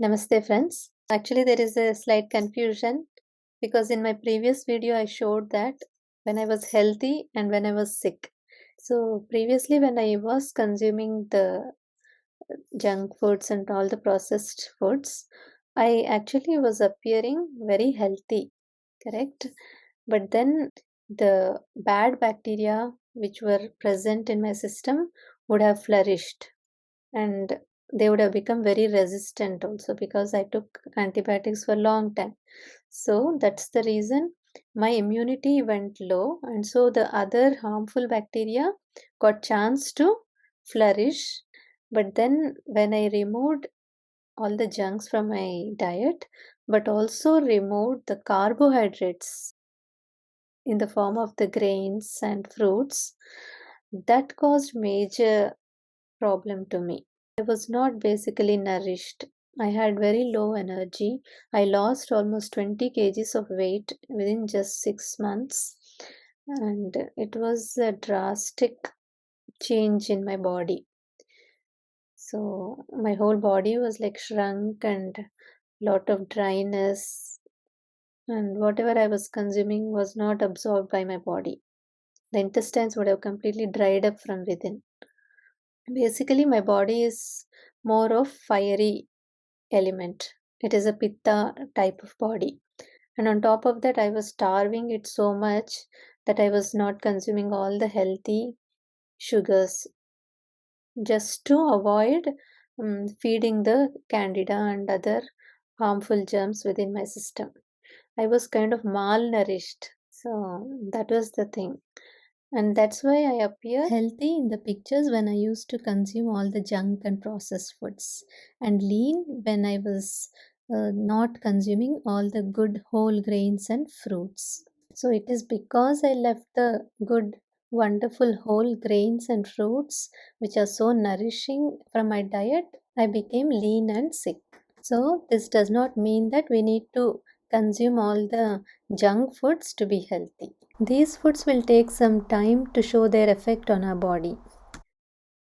Namaste friends. Actually, there is a slight confusion because in my previous video I showed that when I was healthy and when I was sick. So previously when I was consuming the junk foods and all the processed foods, I actually was appearing very healthy, correct? But then the bad bacteria which were present in my system would have flourished, and they would have become very resistant also because I took antibiotics for a long time. So that's the reason my immunity went low, and so the other harmful bacteria got chance to flourish. But then when I removed all the junks from my diet, but also removed the carbohydrates in the form of the grains and fruits, that caused major problem to me. I was not basically nourished. I had very low energy. I lost almost 20 kgs of weight within just 6 months, and it was a drastic change in my body. So my whole body was like shrunk and lot of dryness, and whatever I was consuming was not absorbed by my body. The intestines would have completely dried up from within. Basically, my body is more of fiery element. It is a pitta type of body. And on top of that, I was starving it so much that I was not consuming all the healthy sugars just to avoid feeding the candida and other harmful germs within my system. I was kind of malnourished. So that was the thing. And that's why I appear healthy in the pictures when I used to consume all the junk and processed foods, and lean when I was not consuming all the good whole grains and fruits. So it is because I left the good, wonderful whole grains and fruits, which are so nourishing, from my diet, I became lean and sick. So this does not mean that we need to consume all the junk foods to be healthy. These foods will take some time to show their effect on our body.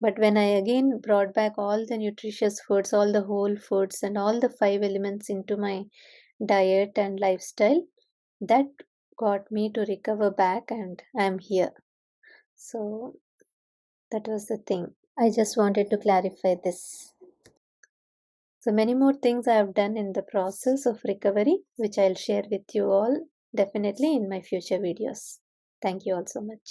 But when I again brought back all the nutritious foods, all the whole foods, and all the five elements into my diet and lifestyle, that got me to recover back, and I'm here. So that was the thing. I just wanted to clarify this. So many more things I have done in the process of recovery, which I'll share with you all definitely in my future videos. Thank you all so much.